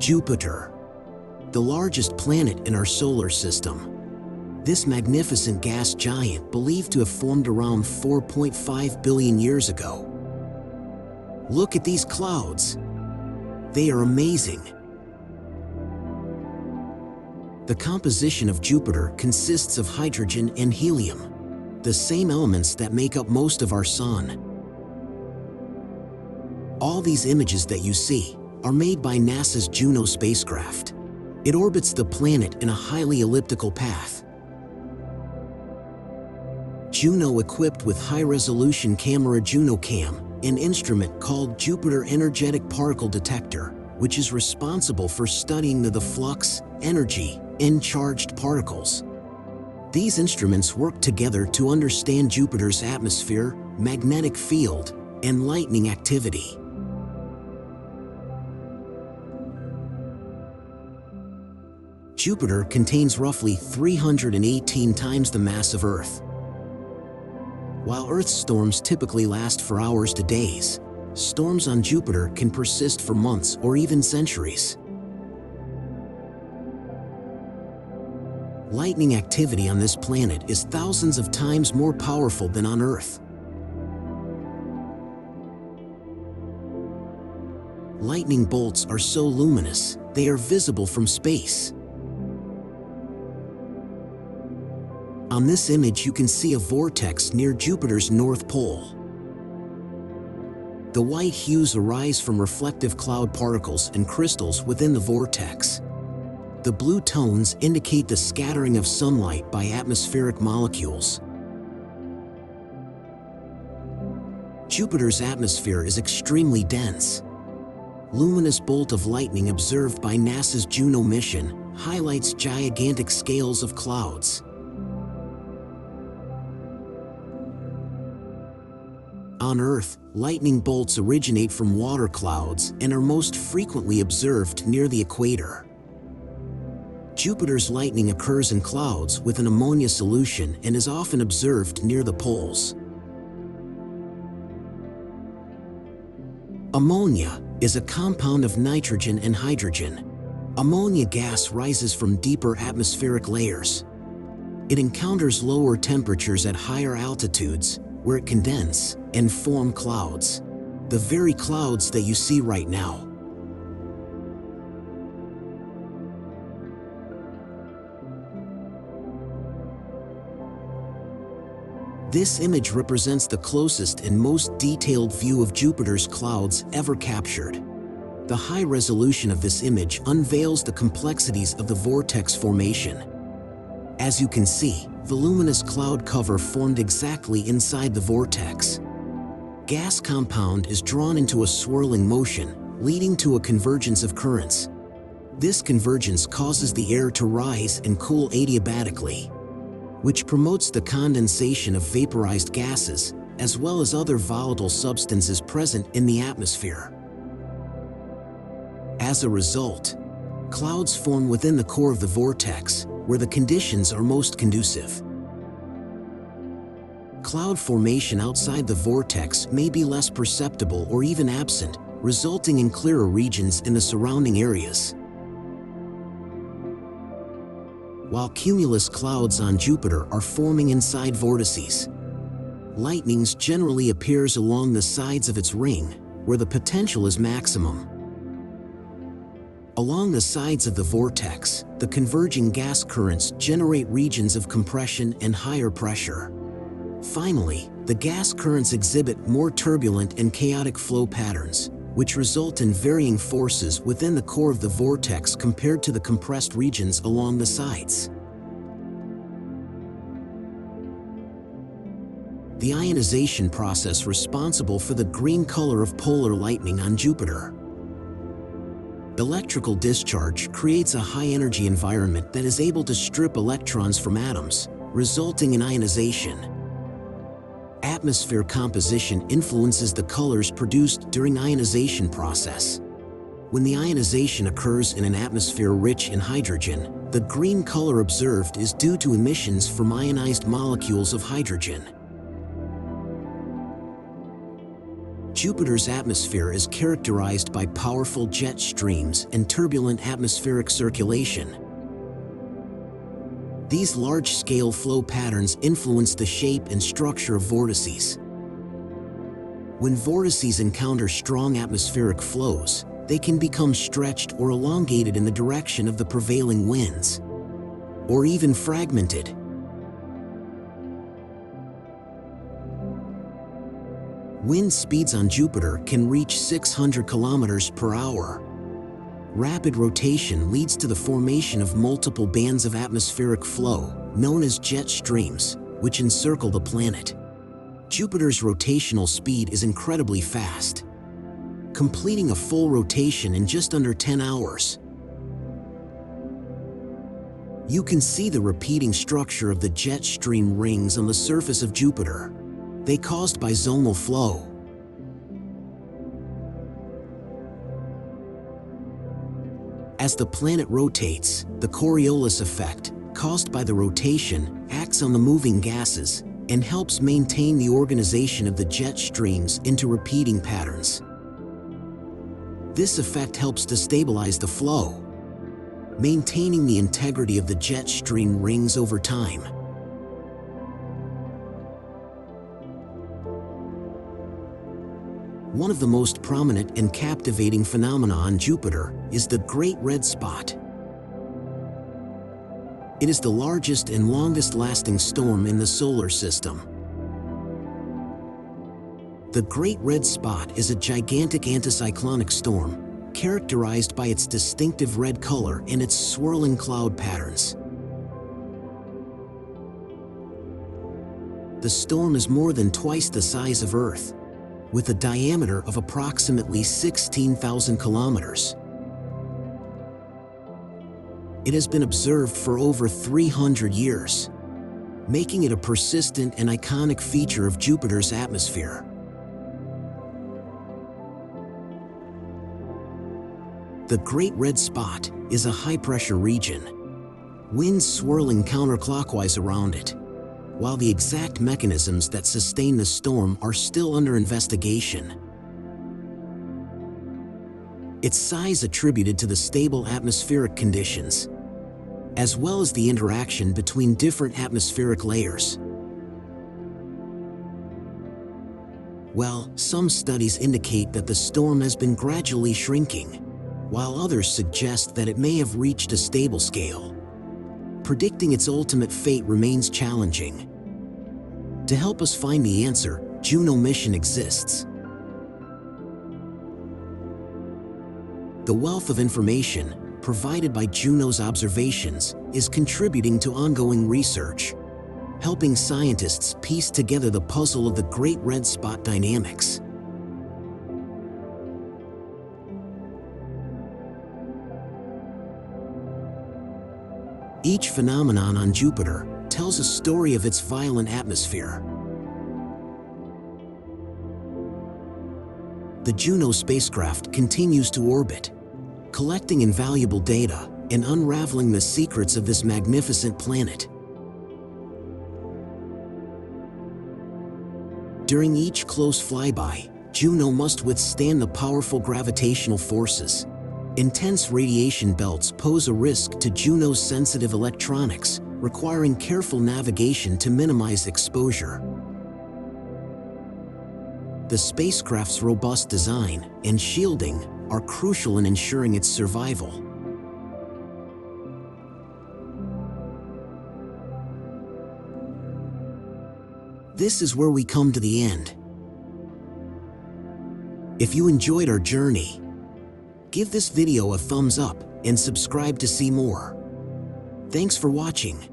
Jupiter, the largest planet in our solar system. This magnificent gas giant believed to have formed around 4.5 billion years ago. Look at these clouds. They are amazing. The composition of Jupiter consists of hydrogen and helium, the same elements that make up most of our Sun. All these images that you see are made by NASA's Juno spacecraft. It orbits the planet in a highly elliptical path. Juno, equipped with high-resolution camera JunoCam, an instrument called Jupiter Energetic Particle Detector, which is responsible for studying the flux, energy, and charged particles. These instruments work together to understand Jupiter's atmosphere, magnetic field, and lightning activity. Jupiter contains roughly 318 times the mass of Earth. While Earth's storms typically last for hours to days, storms on Jupiter can persist for months or even centuries. Lightning activity on this planet is thousands of times more powerful than on Earth. Lightning bolts are so luminous, they are visible from space. On this image, you can see a vortex near Jupiter's North Pole. The white hues arise from reflective cloud particles and crystals within the vortex. The blue tones indicate the scattering of sunlight by atmospheric molecules. Jupiter's atmosphere is extremely dense. Luminous bolt of lightning observed by NASA's Juno mission highlights gigantic scales of clouds. On Earth, lightning bolts originate from water clouds and are most frequently observed near the equator. Jupiter's lightning occurs in clouds with an ammonia solution and is often observed near the poles. Ammonia is a compound of nitrogen and hydrogen. Ammonia gas rises from deeper atmospheric layers. It encounters lower temperatures at higher altitudes, where it condenses and form clouds, the very clouds that you see right now. This image represents the closest and most detailed view of Jupiter's clouds ever captured. The high resolution of this image unveils the complexities of the vortex formation. As you can see, the luminous cloud cover formed exactly inside the vortex. Gas compound is drawn into a swirling motion, leading to a convergence of currents. This convergence causes the air to rise and cool adiabatically, which promotes the condensation of vaporized gases, as well as other volatile substances present in the atmosphere. As a result, clouds form within the core of the vortex, where the conditions are most conducive. Cloud formation outside the vortex may be less perceptible or even absent, resulting in clearer regions in the surrounding areas. While cumulus clouds on Jupiter are forming inside vortices, lightning generally appears along the sides of its ring, where the potential is maximum. Along the sides of the vortex, the converging gas currents generate regions of compression and higher pressure. Finally, the gas currents exhibit more turbulent and chaotic flow patterns, which result in varying forces within the core of the vortex compared to the compressed regions along the sides. The ionization process responsible for the green color of polar lightning on Jupiter. Electrical discharge creates a high-energy environment that is able to strip electrons from atoms, resulting in ionization. Atmosphere composition influences the colors produced during ionization process. When the ionization occurs in an atmosphere rich in hydrogen, the green color observed is due to emissions from ionized molecules of hydrogen. Jupiter's atmosphere is characterized by powerful jet streams and turbulent atmospheric circulation. These large-scale flow patterns influence the shape and structure of vortices. When vortices encounter strong atmospheric flows, they can become stretched or elongated in the direction of the prevailing winds, or even fragmented. Wind speeds on Jupiter can reach 600 kilometers per hour. Rapid rotation leads to the formation of multiple bands of atmospheric flow, known as jet streams, which encircle the planet. Jupiter's rotational speed is incredibly fast, completing a full rotation in just under 10 hours. You can see the repeating structure of the jet stream rings on the surface of Jupiter. They caused by zonal flow. As the planet rotates, the Coriolis effect, caused by the rotation, acts on the moving gases and helps maintain the organization of the jet streams into repeating patterns. This effect helps to stabilize the flow, maintaining the integrity of the jet stream rings over time. One of the most prominent and captivating phenomena on Jupiter is the Great Red Spot. It is the largest and longest-lasting storm in the solar system. The Great Red Spot is a gigantic anticyclonic storm, characterized by its distinctive red color and its swirling cloud patterns. The storm is more than twice the size of Earth, with a diameter of approximately 16,000 kilometers. It has been observed for over 300 years, making it a persistent and iconic feature of Jupiter's atmosphere. The Great Red Spot is a high-pressure region, winds swirling counterclockwise around it, while the exact mechanisms that sustain the storm are still under investigation. Its size attributed to the stable atmospheric conditions, as well as the interaction between different atmospheric layers. Well, some studies indicate that the storm has been gradually shrinking, while others suggest that it may have reached a stable scale. Predicting its ultimate fate remains challenging. To help us find the answer, Juno mission exists. The wealth of information provided by Juno's observations is contributing to ongoing research, helping scientists piece together the puzzle of the Great Red Spot dynamics. Each phenomenon on Jupiter tells a story of its violent atmosphere. The Juno spacecraft continues to orbit, collecting invaluable data and unraveling the secrets of this magnificent planet. During each close flyby, Juno must withstand the powerful gravitational forces. Intense radiation belts pose a risk to Juno's sensitive electronics, requiring careful navigation to minimize exposure. The spacecraft's robust design and shielding are crucial in ensuring its survival. This is where we come to the end. If you enjoyed our journey, give this video a thumbs up and subscribe to see more. Thanks for watching.